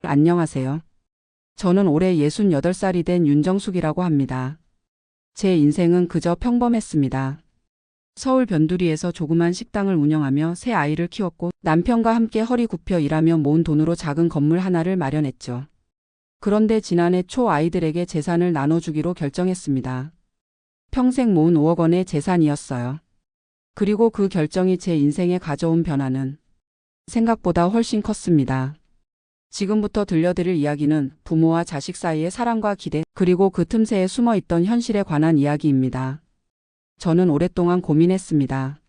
안녕하세요. 저는 올해 68살이 된 윤정숙이라고 합니다. 제 인생은 그저 평범했습니다. 서울 변두리에서 조그만 식당을 운영하며 세 아이를 키웠고 남편과 함께 허리 굽혀 일하며 모은 돈으로 작은 건물 하나를 마련했죠. 그런데 지난해 초 아이들에게 재산을 나눠주기로 결정했습니다. 평생 모은 5억 원의 재산이었어요. 그리고 그 결정이 제 인생에 가져온 변화는 생각보다 훨씬 컸습니다. 지금부터 들려드릴 이야기는 부모와 자식 사이의 사랑과 기대, 그리고 그 틈새에 숨어있던 현실에 관한 이야기입니다. 저는 오랫동안 고민했습니다.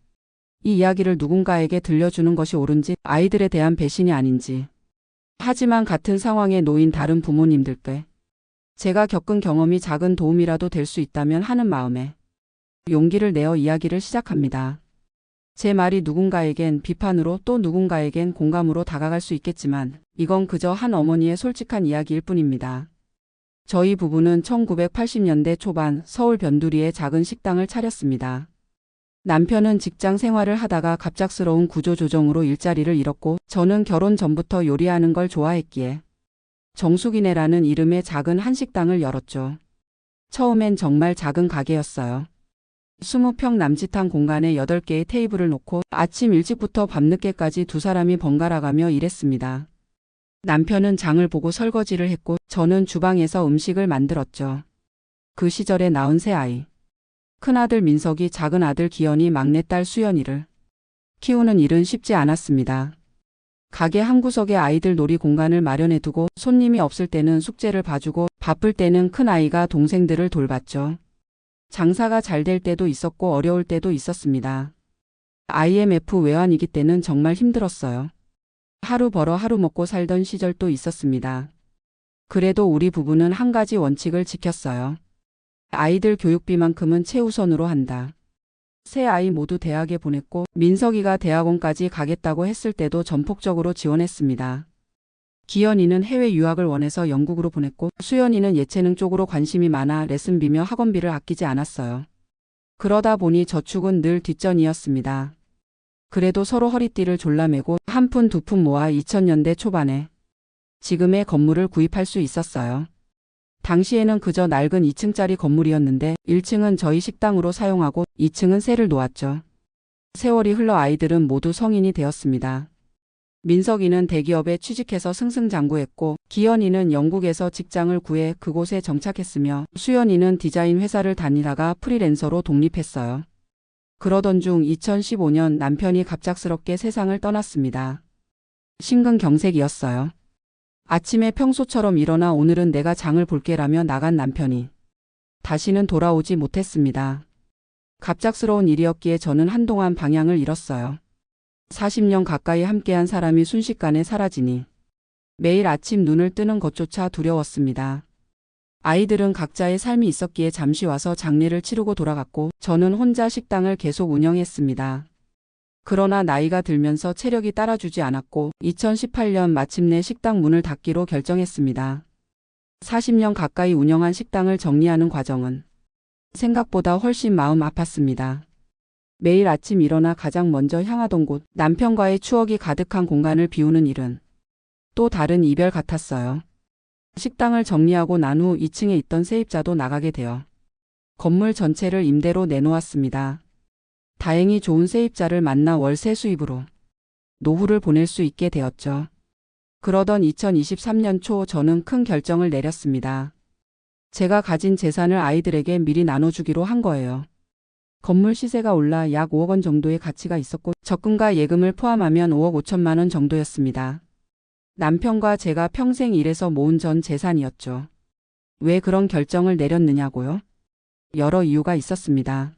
이 이야기를 누군가에게 들려주는 것이 옳은지, 아이들에 대한 배신이 아닌지. 하지만 같은 상황에 놓인 다른 부모님들께 제가 겪은 경험이 작은 도움이라도 될 수 있다면 하는 마음에 용기를 내어 이야기를 시작합니다. 제 말이 누군가에겐 비판으로 또 누군가에겐 공감으로 다가갈 수 있겠지만 이건 그저 한 어머니의 솔직한 이야기일 뿐입니다. 저희 부부는 1980년대 초반 서울 변두리에 작은 식당을 차렸습니다. 남편은 직장 생활을 하다가 갑작스러운 구조조정으로 일자리를 잃었고 저는 결혼 전부터 요리하는 걸 좋아했기에 정숙이네라는 이름의 작은 한식당을 열었죠. 처음엔 정말 작은 가게였어요. 20평 남짓한 공간에 8개의 테이블을 놓고 아침 일찍부터 밤늦게까지 두 사람이 번갈아가며 일했습니다. 남편은 장을 보고 설거지를 했고 저는 주방에서 음식을 만들었죠. 그 시절에 낳은 세 아이. 큰아들 민석이, 작은아들 기현이, 막내딸 수연이를 키우는 일은 쉽지 않았습니다. 가게 한 구석에 아이들 놀이 공간을 마련해 두고 손님이 없을 때는 숙제를 봐주고 바쁠 때는 큰아이가 동생들을 돌봤죠. 장사가 잘 될 때도 있었고 어려울 때도 있었습니다. IMF 외환위기 때는 정말 힘들었어요. 하루 벌어 하루 먹고 살던 시절도 있었습니다. 그래도 우리 부부는 한 가지 원칙을 지켰어요. 아이들 교육비만큼은 최우선으로 한다. 세 아이 모두 대학에 보냈고 민석이가 대학원까지 가겠다고 했을 때도 전폭적으로 지원했습니다. 기현이는 해외 유학을 원해서 영국으로 보냈고 수연이는 예체능 쪽으로 관심이 많아 레슨비며 학원비를 아끼지 않았어요. 그러다 보니 저축은 늘 뒷전이었습니다. 그래도 서로 허리띠를 졸라매고 한 푼 두 푼 모아 2000년대 초반에 지금의 건물을 구입할 수 있었어요. 당시에는 그저 낡은 2층짜리 건물이었는데 1층은 저희 식당으로 사용하고 2층은 새를 놓았죠. 세월이 흘러 아이들은 모두 성인이 되었습니다. 민석이는 대기업에 취직해서 승승장구했고 기현이는 영국에서 직장을 구해 그곳에 정착했으며 수연이는 디자인 회사를 다니다가 프리랜서로 독립했어요. 그러던 중 2015년 남편이 갑작스럽게 세상을 떠났습니다. 심근경색이었어요. 아침에 평소처럼 일어나 오늘은 내가 장을 볼게라며 나간 남편이 다시는 돌아오지 못했습니다. 갑작스러운 일이었기에 저는 한동안 방향을 잃었어요. 40년 가까이 함께한 사람이 순식간에 사라지니 매일 아침 눈을 뜨는 것조차 두려웠습니다. 아이들은 각자의 삶이 있었기에 잠시 와서 장례를 치르고 돌아갔고 저는 혼자 식당을 계속 운영했습니다. 그러나 나이가 들면서 체력이 따라주지 않았고 2018년 마침내 식당 문을 닫기로 결정했습니다. 40년 가까이 운영한 식당을 정리하는 과정은 생각보다 훨씬 마음 아팠습니다. 매일 아침 일어나 가장 먼저 향하던 곳, 남편과의 추억이 가득한 공간을 비우는 일은 또 다른 이별 같았어요. 식당을 정리하고 난 후 2층에 있던 세입자도 나가게 되어 건물 전체를 임대로 내놓았습니다. 다행히 좋은 세입자를 만나 월세 수입으로 노후를 보낼 수 있게 되었죠. 그러던 2023년 초 저는 큰 결정을 내렸습니다. 제가 가진 재산을 아이들에게 미리 나눠주기로 한 거예요. 건물 시세가 올라 약 5억 원 정도의 가치가 있었고 적금과 예금을 포함하면 5억 5천만 원 정도였습니다. 남편과 제가 평생 일해서 모은 전 재산이었죠. 왜 그런 결정을 내렸느냐고요? 여러 이유가 있었습니다.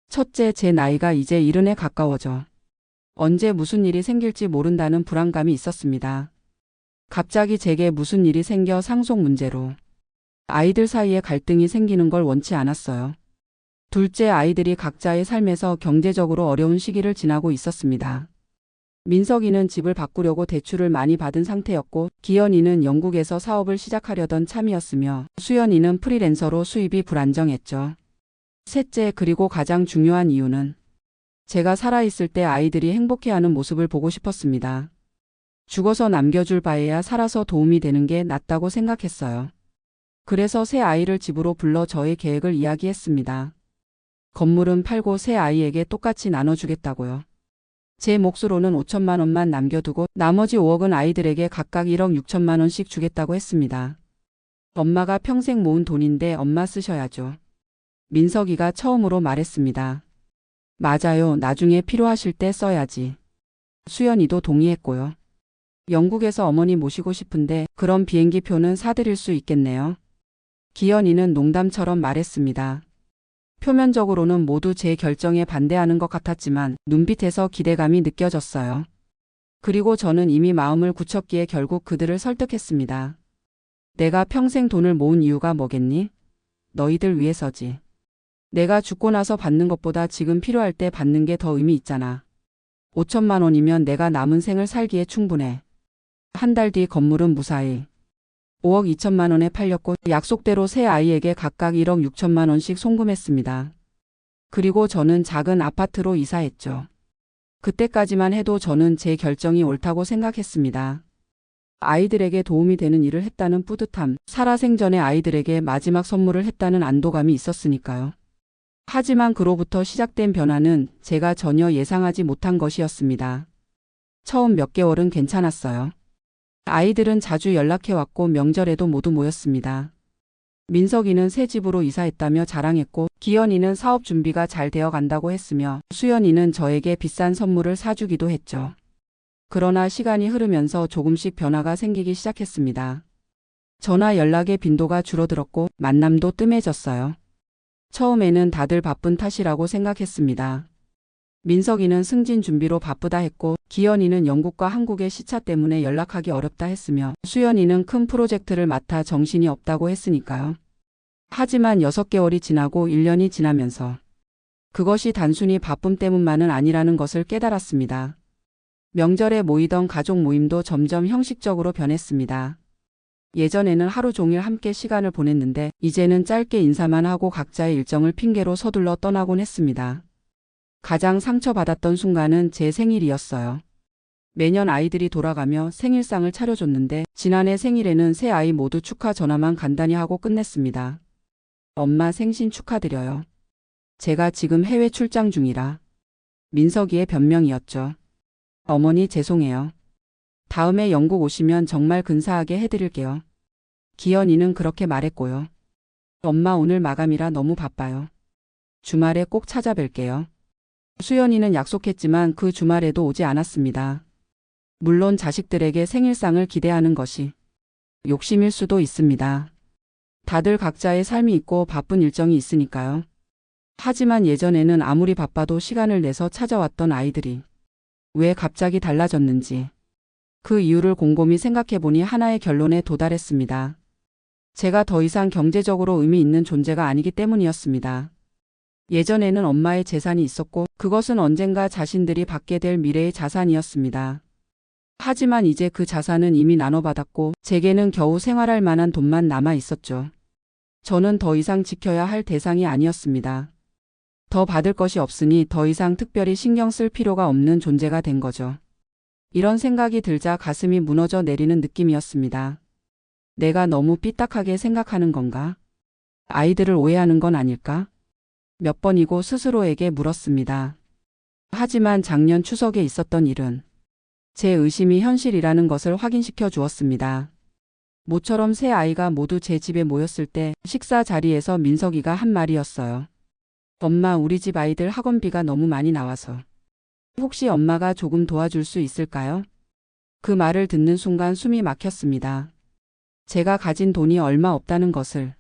첫째, 제 나이가 이제 70에 가까워져 언제 무슨 일이 생길지 모른다는 불안감이 있었습니다. 갑자기 제게 무슨 일이 생겨 상속 문제로 아이들 사이에 갈등이 생기는 걸 원치 않았어요. 둘째, 아이들이 각자의 삶에서 경제적으로 어려운 시기를 지나고 있었습니다. 민석이는 집을 바꾸려고 대출을 많이 받은 상태였고 기현이는 영국에서 사업을 시작하려던 참이었으며 수연이는 프리랜서로 수입이 불안정했죠. 셋째, 그리고 가장 중요한 이유는 제가 살아있을 때 아이들이 행복해하는 모습을 보고 싶었습니다. 죽어서 남겨줄 바에야 살아서 도움이 되는 게 낫다고 생각했어요. 그래서 새 아이를 집으로 불러 저의 계획을 이야기했습니다. 건물은 팔고 새 아이에게 똑같이 나눠주겠다고요. 제 몫으로는 5천만 원만 남겨두고 나머지 5억은 아이들에게 각각 1억 6천만 원씩 주겠다고 했습니다. 엄마가 평생 모은 돈인데 엄마 쓰셔야죠. 민석이가 처음으로 말했습니다. 맞아요. 나중에 필요하실 때 써야지. 수연이도 동의했고요. 영국에서 어머니 모시고 싶은데 그럼 비행기 표는 사드릴 수 있겠네요. 기현이는 농담처럼 말했습니다. 표면적으로는 모두 제 결정에 반대하는 것 같았지만 눈빛에서 기대감이 느껴졌어요. 그리고 저는 이미 마음을 굳혔기에 결국 그들을 설득했습니다. 내가 평생 돈을 모은 이유가 뭐겠니? 너희들 위해서지. 내가 죽고 나서 받는 것보다 지금 필요할 때 받는 게 더 의미 있잖아. 5천만 원이면 내가 남은 생을 살기에 충분해. 한 달 뒤 건물은 무사히 5억 2천만 원에 팔렸고 약속대로 새 아이에게 각각 1억 6천만 원씩 송금했습니다. 그리고 저는 작은 아파트로 이사했죠. 그때까지만 해도 저는 제 결정이 옳다고 생각했습니다. 아이들에게 도움이 되는 일을 했다는 뿌듯함, 살아생전에 아이들에게 마지막 선물을 했다는 안도감이 있었으니까요. 하지만 그로부터 시작된 변화는 제가 전혀 예상하지 못한 것이었습니다. 처음 몇 개월은 괜찮았어요. 아이들은 자주 연락해왔고 명절에도 모두 모였습니다. 민석이는 새 집으로 이사했다며 자랑했고 기현이는 사업 준비가 잘 되어 간다고 했으며 수연이는 저에게 비싼 선물을 사주기도 했죠. 그러나 시간이 흐르면서 조금씩 변화가 생기기 시작했습니다. 전화 연락의 빈도가 줄어들었고 만남도 뜸해졌어요. 처음에는 다들 바쁜 탓이라고 생각했습니다. 민석이는 승진 준비로 바쁘다 했고 기현이는 영국과 한국의 시차 때문에 연락하기 어렵다 했으며 수연이는 큰 프로젝트를 맡아 정신이 없다고 했으니까요. 하지만 6개월이 지나고 1년이 지나면서 그것이 단순히 바쁨 때문만은 아니라는 것을 깨달았습니다. 명절에 모이던 가족 모임도 점점 형식적으로 변했습니다. 예전에는 하루 종일 함께 시간을 보냈는데 이제는 짧게 인사만 하고 각자의 일정을 핑계로 서둘러 떠나곤 했습니다. 가장 상처받았던 순간은 제 생일이었어요. 매년 아이들이 돌아가며 생일상을 차려줬는데 지난해 생일에는 세 아이 모두 축하 전화만 간단히 하고 끝냈습니다. 엄마 생신 축하드려요. 제가 지금 해외 출장 중이라. 민석이의 변명이었죠. 어머니 죄송해요. 다음에 영국 오시면 정말 근사하게 해드릴게요. 기현이는 그렇게 말했고요. 엄마 오늘 마감이라 너무 바빠요. 주말에 꼭 찾아뵐게요. 수연이는 약속했지만 그 주말에도 오지 않았습니다. 물론 자식들에게 생일상을 기대하는 것이 욕심일 수도 있습니다. 다들 각자의 삶이 있고 바쁜 일정이 있으니까요. 하지만 예전에는 아무리 바빠도 시간을 내서 찾아왔던 아이들이 왜 갑자기 달라졌는지 그 이유를 곰곰이 생각해보니 하나의 결론에 도달했습니다. 제가 더 이상 경제적으로 의미 있는 존재가 아니기 때문이었습니다. 예전에는 엄마의 재산이 있었고 그것은 언젠가 자신들이 받게 될 미래의 자산이었습니다. 하지만 이제 그 자산은 이미 나눠받았고 제게는 겨우 생활할 만한 돈만 남아 있었죠. 저는 더 이상 지켜야 할 대상이 아니었습니다. 더 받을 것이 없으니 더 이상 특별히 신경 쓸 필요가 없는 존재가 된 거죠. 이런 생각이 들자 가슴이 무너져 내리는 느낌이었습니다. 내가 너무 삐딱하게 생각하는 건가? 아이들을 오해하는 건 아닐까? 몇 번이고 스스로에게 물었습니다. 하지만 작년 추석에 있었던 일은 제 의심이 현실이라는 것을 확인시켜 주었습니다. 모처럼 세 아이가 모두 제 집에 모였을 때 식사 자리에서 민석이가 한 말이었어요. 엄마, 우리 집 아이들 학원비가 너무 많이 나와서 혹시 엄마가 조금 도와줄 수 있을까요? 그 말을 듣는 순간 숨이 막혔습니다. 제가 가진 돈이 얼마 없다는 것을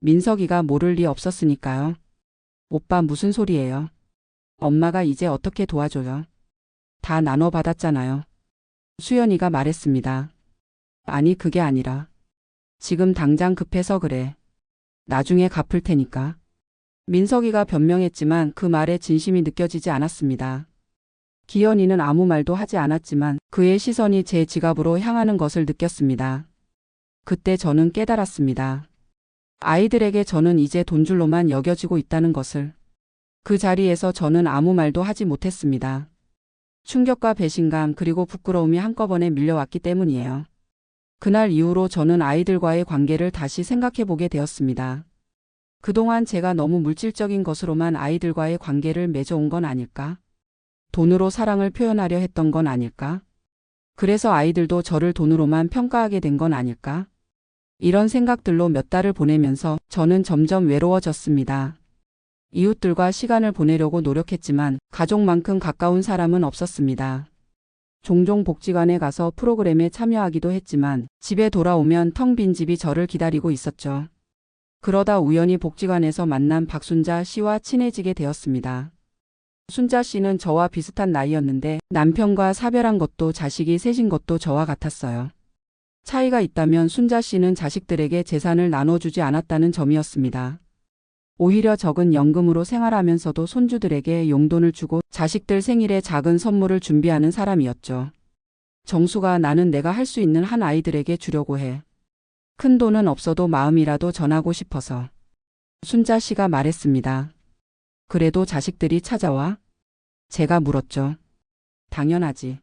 민석이가 모를 리 없었으니까요. 오빠 무슨 소리예요? 엄마가 이제 어떻게 도와줘요? 다 나눠받았잖아요. 수연이가 말했습니다. 아니 그게 아니라 지금 당장 급해서 그래. 나중에 갚을 테니까. 민석이가 변명했지만 그 말에 진심이 느껴지지 않았습니다. 기현이는 아무 말도 하지 않았지만 그의 시선이 제 지갑으로 향하는 것을 느꼈습니다. 그때 저는 깨달았습니다. 아이들에게 저는 이제 돈줄로만 여겨지고 있다는 것을. 그 자리에서 저는 아무 말도 하지 못했습니다. 충격과 배신감 그리고 부끄러움이 한꺼번에 밀려왔기 때문이에요. 그날 이후로 저는 아이들과의 관계를 다시 생각해 보게 되었습니다. 그동안 제가 너무 물질적인 것으로만 아이들과의 관계를 맺어온 건 아닐까? 돈으로 사랑을 표현하려 했던 건 아닐까? 그래서 아이들도 저를 돈으로만 평가하게 된 건 아닐까? 이런 생각들로 몇 달을 보내면서 저는 점점 외로워졌습니다. 이웃들과 시간을 보내려고 노력했지만 가족만큼 가까운 사람은 없었습니다. 종종 복지관에 가서 프로그램에 참여하기도 했지만 집에 돌아오면 텅 빈 집이 저를 기다리고 있었죠. 그러다 우연히 복지관에서 만난 박순자 씨와 친해지게 되었습니다. 순자 씨는 저와 비슷한 나이였는데 남편과 사별한 것도 자식이 셋인 것도 저와 같았어요. 차이가 있다면 순자 씨는 자식들에게 재산을 나눠주지 않았다는 점이었습니다. 오히려 적은 연금으로 생활하면서도 손주들에게 용돈을 주고 자식들 생일에 작은 선물을 준비하는 사람이었죠. 정수가 나는 내가 할 수 있는 한 아이들에게 주려고 해. 큰 돈은 없어도 마음이라도 전하고 싶어서. 순자 씨가 말했습니다. 그래도 자식들이 찾아와? 제가 물었죠. 당연하지.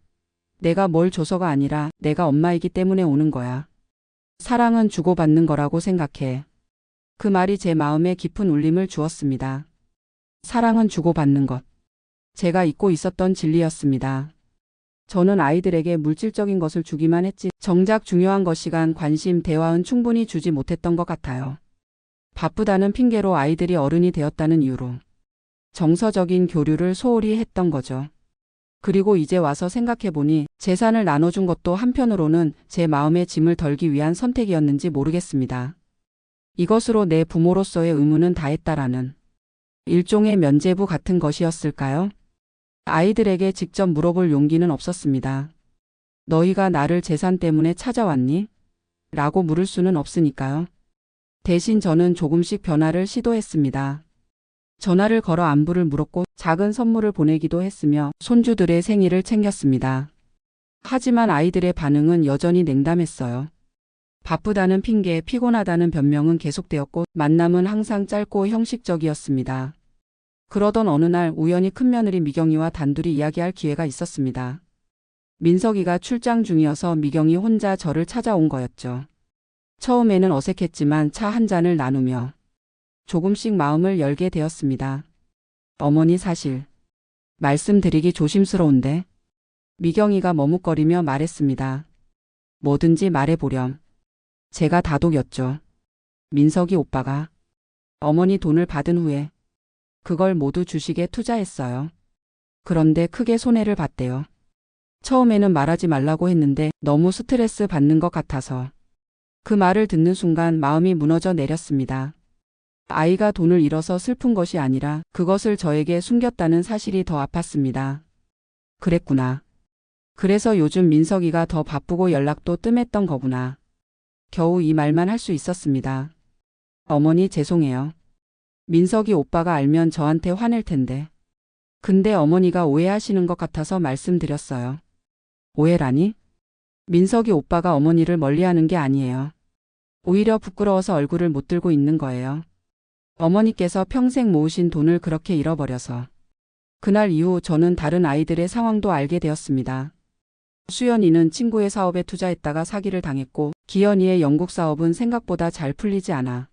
내가 뭘 줘서가 아니라 내가 엄마이기 때문에 오는 거야. 사랑은 주고받는 거라고 생각해. 그 말이 제 마음에 깊은 울림을 주었습니다. 사랑은 주고받는 것. 제가 잊고 있었던 진리였습니다. 저는 아이들에게 물질적인 것을 주기만 했지 정작 중요한 것 시간, 관심, 대화는 충분히 주지 못했던 것 같아요. 바쁘다는 핑계로 아이들이 어른이 되었다는 이유로 정서적인 교류를 소홀히 했던 거죠. 그리고 이제 와서 생각해보니 재산을 나눠준 것도 한편으로는 제 마음의 짐을 덜기 위한 선택이었는지 모르겠습니다. 이것으로 내 부모로서의 의무는 다했다라는 일종의 면죄부 같은 것이었을까요? 아이들에게 직접 물어볼 용기는 없었습니다. 너희가 나를 재산 때문에 찾아왔니? 라고 물을 수는 없으니까요. 대신 저는 조금씩 변화를 시도했습니다. 전화를 걸어 안부를 물었고 작은 선물을 보내기도 했으며 손주들의 생일을 챙겼습니다. 하지만 아이들의 반응은 여전히 냉담했어요. 바쁘다는 핑계, 피곤하다는 변명은 계속되었고 만남은 항상 짧고 형식적이었습니다. 그러던 어느 날 우연히 큰며느리 미경이와 단둘이 이야기할 기회가 있었습니다. 민석이가 출장 중이어서 미경이 혼자 저를 찾아온 거였죠. 처음에는 어색했지만 차 한 잔을 나누며 조금씩 마음을 열게 되었습니다. 어머니 사실 말씀드리기 조심스러운데 미경이가 머뭇거리며 말했습니다. 뭐든지 말해보렴. 제가 다독였죠. 민석이 오빠가 어머니 돈을 받은 후에 그걸 모두 주식에 투자했어요. 그런데 크게 손해를 봤대요. 처음에는 말하지 말라고 했는데 너무 스트레스 받는 것 같아서. 그 말을 듣는 순간 마음이 무너져 내렸습니다. 아이가 돈을 잃어서 슬픈 것이 아니라 그것을 저에게 숨겼다는 사실이 더 아팠습니다. 그랬구나. 그래서 요즘 민석이가 더 바쁘고 연락도 뜸했던 거구나. 겨우 이 말만 할 수 있었습니다. 어머니 죄송해요. 민석이 오빠가 알면 저한테 화낼 텐데. 근데 어머니가 오해하시는 것 같아서 말씀드렸어요. 오해라니? 민석이 오빠가 어머니를 멀리하는 게 아니에요. 오히려 부끄러워서 얼굴을 못 들고 있는 거예요. 어머니께서 평생 모으신 돈을 그렇게 잃어버려서. 그날 이후 저는 다른 아이들의 상황도 알게 되었습니다. 수연이는 친구의 사업에 투자했다가 사기를 당했고 기현이의 영국 사업은 생각보다 잘 풀리지 않아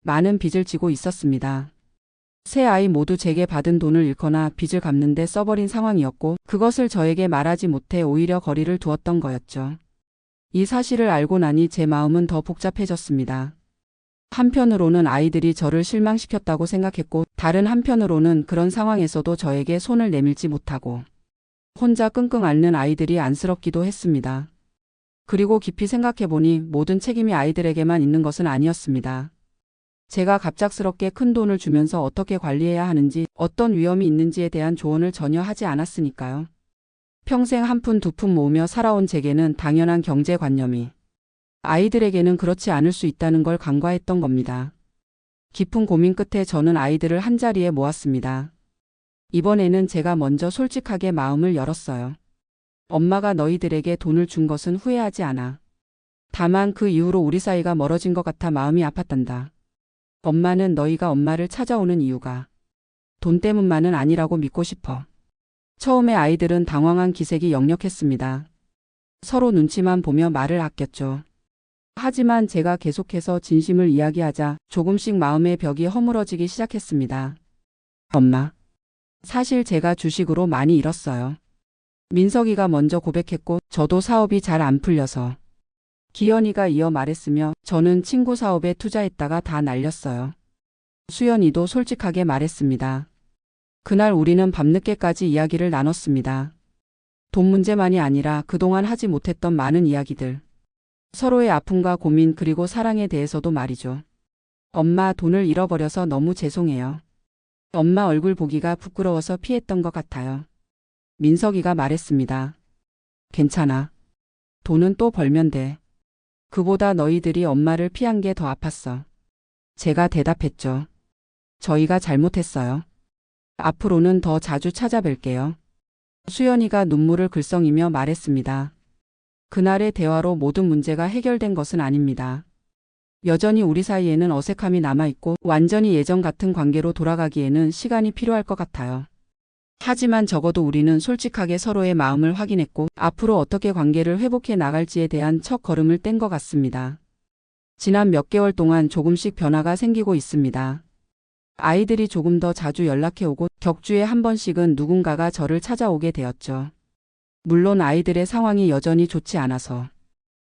많은 빚을 지고 있었습니다. 세 아이 모두 제게 받은 돈을 잃거나 빚을 갚는 데 써버린 상황이었고 그것을 저에게 말하지 못해 오히려 거리를 두었던 거였죠. 이 사실을 알고 나니 제 마음은 더 복잡해졌습니다. 한편으로는 아이들이 저를 실망시켰다고 생각했고 다른 한편으로는 그런 상황에서도 저에게 손을 내밀지 못하고 혼자 끙끙 앓는 아이들이 안쓰럽기도 했습니다. 그리고 깊이 생각해보니 모든 책임이 아이들에게만 있는 것은 아니었습니다. 제가 갑작스럽게 큰 돈을 주면서 어떻게 관리해야 하는지 어떤 위험이 있는지에 대한 조언을 전혀 하지 않았으니까요. 평생 한 푼 두 푼 모으며 살아온 제게는 당연한 경제관념이 아이들에게는 그렇지 않을 수 있다는 걸 간과했던 겁니다. 깊은 고민 끝에 저는 아이들을 한자리에 모았습니다. 이번에는 제가 먼저 솔직하게 마음을 열었어요. 엄마가 너희들에게 돈을 준 것은 후회하지 않아. 다만 그 이후로 우리 사이가 멀어진 것 같아 마음이 아팠단다. 엄마는 너희가 엄마를 찾아오는 이유가 돈 때문만은 아니라고 믿고 싶어. 처음에 아이들은 당황한 기색이 역력했습니다. 서로 눈치만 보며 말을 아꼈죠. 하지만 제가 계속해서 진심을 이야기하자 조금씩 마음의 벽이 허물어지기 시작했습니다. 엄마, 사실 제가 주식으로 많이 잃었어요. 민석이가 먼저 고백했고 저도 사업이 잘 안 풀려서. 기현이가 이어 말했으며 저는 친구 사업에 투자했다가 다 날렸어요. 수연이도 솔직하게 말했습니다. 그날 우리는 밤늦게까지 이야기를 나눴습니다. 돈 문제만이 아니라 그동안 하지 못했던 많은 이야기들. 서로의 아픔과 고민 그리고 사랑에 대해서도 말이죠. 엄마, 돈을 잃어버려서 너무 죄송해요. 엄마 얼굴 보기가 부끄러워서 피했던 것 같아요. 민석이가 말했습니다. 괜찮아. 돈은 또 벌면 돼. 그보다 너희들이 엄마를 피한 게 더 아팠어. 제가 대답했죠. 저희가 잘못했어요. 앞으로는 더 자주 찾아뵐게요. 수연이가 눈물을 글썽이며 말했습니다. 그날의 대화로 모든 문제가 해결된 것은 아닙니다. 여전히 우리 사이에는 어색함이 남아있고 완전히 예전 같은 관계로 돌아가기에는 시간이 필요할 것 같아요. 하지만 적어도 우리는 솔직하게 서로의 마음을 확인했고 앞으로 어떻게 관계를 회복해 나갈지에 대한 첫 걸음을 뗀 것 같습니다. 지난 몇 개월 동안 조금씩 변화가 생기고 있습니다. 아이들이 조금 더 자주 연락해 오고 격주에 한 번씩은 누군가가 저를 찾아오게 되었죠. 물론 아이들의 상황이 여전히 좋지 않아서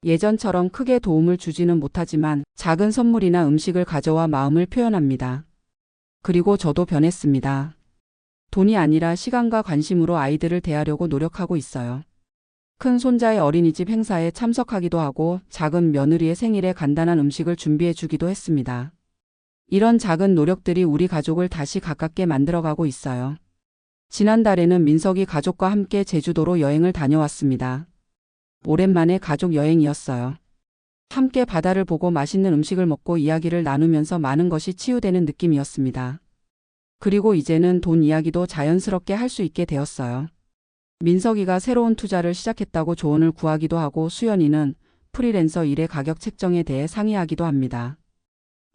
예전처럼 크게 도움을 주지는 못하지만 작은 선물이나 음식을 가져와 마음을 표현합니다. 그리고 저도 변했습니다. 돈이 아니라 시간과 관심으로 아이들을 대하려고 노력하고 있어요. 큰 손자의 어린이집 행사에 참석하기도 하고 작은 며느리의 생일에 간단한 음식을 준비해 주기도 했습니다. 이런 작은 노력들이 우리 가족을 다시 가깝게 만들어가고 있어요. 지난달에는 민석이 가족과 함께 제주도로 여행을 다녀왔습니다. 오랜만에 가족 여행이었어요. 함께 바다를 보고 맛있는 음식을 먹고 이야기를 나누면서 많은 것이 치유되는 느낌이었습니다. 그리고 이제는 돈 이야기도 자연스럽게 할 수 있게 되었어요. 민석이가 새로운 투자를 시작했다고 조언을 구하기도 하고 수연이는 프리랜서 일의 가격 책정에 대해 상의하기도 합니다.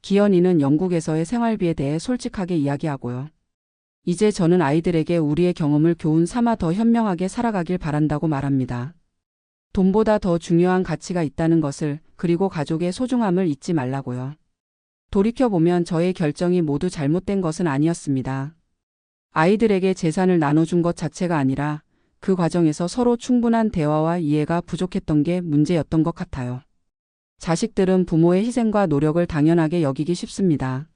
기현이는 영국에서의 생활비에 대해 솔직하게 이야기하고요. 이제 저는 아이들에게 우리의 경험을 교훈 삼아 더 현명하게 살아가길 바란다고 말합니다. 돈보다 더 중요한 가치가 있다는 것을, 그리고 가족의 소중함을 잊지 말라고요. 돌이켜보면 저의 결정이 모두 잘못된 것은 아니었습니다. 아이들에게 재산을 나눠준 것 자체가 아니라 그 과정에서 서로 충분한 대화와 이해가 부족했던 게 문제였던 것 같아요. 자식들은 부모의 희생과 노력을 당연하게 여기기 쉽습니다.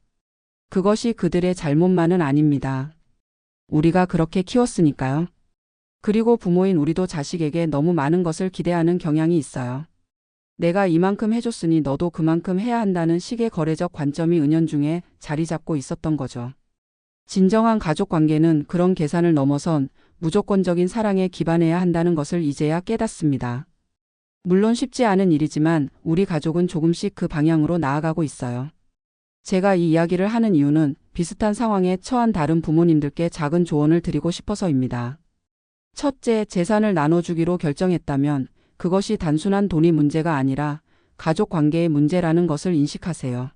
그것이 그들의 잘못만은 아닙니다. 우리가 그렇게 키웠으니까요. 그리고 부모인 우리도 자식에게 너무 많은 것을 기대하는 경향이 있어요. 내가 이만큼 해줬으니 너도 그만큼 해야 한다는 식의 거래적 관점이 은연중에 자리 잡고 있었던 거죠. 진정한 가족 관계는 그런 계산을 넘어선 무조건적인 사랑에 기반해야 한다는 것을 이제야 깨닫습니다. 물론 쉽지 않은 일이지만 우리 가족은 조금씩 그 방향으로 나아가고 있어요. 제가 이 이야기를 하는 이유는 비슷한 상황에 처한 다른 부모님들께 작은 조언을 드리고 싶어서입니다. 첫째, 재산을 나눠주기로 결정했다면 그것이 단순한 돈이 문제가 아니라 가족 관계의 문제라는 것을 인식하세요.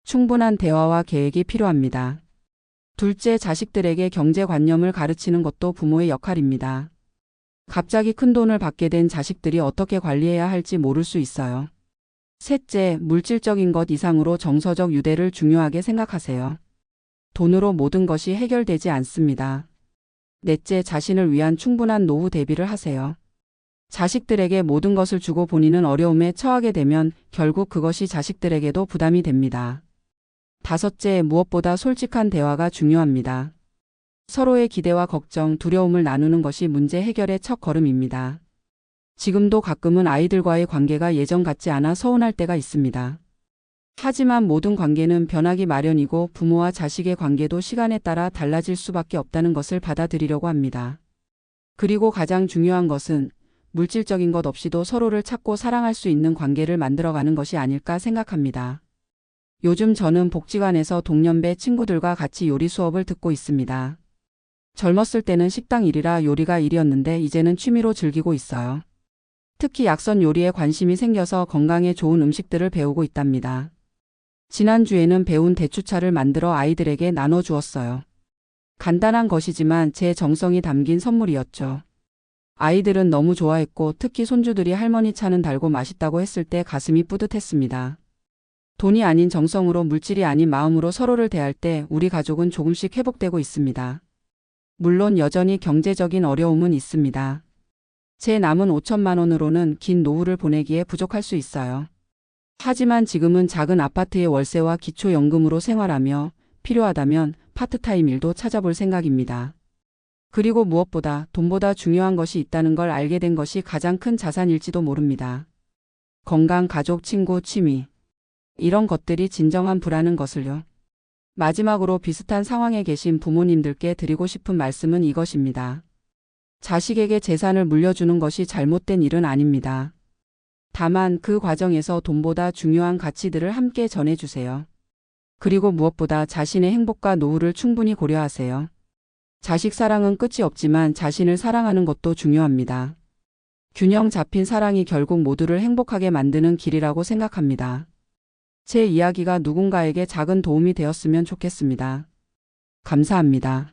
충분한 대화와 계획이 필요합니다. 둘째, 자식들에게 경제관념을 가르치는 것도 부모의 역할입니다. 갑자기 큰 돈을 받게 된 자식들이 어떻게 관리해야 할지 모를 수 있어요. 셋째, 물질적인 것 이상으로 정서적 유대를 중요하게 생각하세요. 돈으로 모든 것이 해결되지 않습니다. 넷째, 자신을 위한 충분한 노후 대비를 하세요. 자식들에게 모든 것을 주고 본인은 어려움에 처하게 되면 결국 그것이 자식들에게도 부담이 됩니다. 다섯째, 무엇보다 솔직한 대화가 중요합니다. 서로의 기대와 걱정, 두려움을 나누는 것이 문제 해결의 첫 걸음입니다. 지금도 가끔은 아이들과의 관계가 예전 같지 않아 서운할 때가 있습니다. 하지만 모든 관계는 변하기 마련이고 부모와 자식의 관계도 시간에 따라 달라질 수밖에 없다는 것을 받아들이려고 합니다. 그리고 가장 중요한 것은 물질적인 것 없이도 서로를 찾고 사랑할 수 있는 관계를 만들어가는 것이 아닐까 생각합니다. 요즘 저는 복지관에서 동년배 친구들과 같이 요리 수업을 듣고 있습니다. 젊었을 때는 식당 일이라 요리가 일이었는데 이제는 취미로 즐기고 있어요. 특히 약선 요리에 관심이 생겨서 건강에 좋은 음식들을 배우고 있답니다. 지난주에는 배운 대추차를 만들어 아이들에게 나눠주었어요. 간단한 것이지만 제 정성이 담긴 선물이었죠. 아이들은 너무 좋아했고 특히 손주들이 할머니 차는 달고 맛있다고 했을 때 가슴이 뿌듯했습니다. 돈이 아닌 정성으로 물질이 아닌 마음으로 서로를 대할 때 우리 가족은 조금씩 회복되고 있습니다. 물론 여전히 경제적인 어려움은 있습니다. 제 남은 5천만 원으로는 긴 노후를 보내기에 부족할 수 있어요. 하지만 지금은 작은 아파트의 월세와 기초연금으로 생활하며 필요하다면 파트타임 일도 찾아볼 생각입니다. 그리고 무엇보다 돈보다 중요한 것이 있다는 걸 알게 된 것이 가장 큰 자산일지도 모릅니다. 건강, 가족, 친구, 취미. 이런 것들이 진정한 부라는 것을요. 마지막으로 비슷한 상황에 계신 부모님들께 드리고 싶은 말씀은 이것입니다. 자식에게 재산을 물려주는 것이 잘못된 일은 아닙니다. 다만 그 과정에서 돈보다 중요한 가치들을 함께 전해주세요. 그리고 무엇보다 자신의 행복과 노후를 충분히 고려하세요. 자식 사랑은 끝이 없지만 자신을 사랑하는 것도 중요합니다. 균형 잡힌 사랑이 결국 모두를 행복하게 만드는 길이라고 생각합니다. 제 이야기가 누군가에게 작은 도움이 되었으면 좋겠습니다. 감사합니다.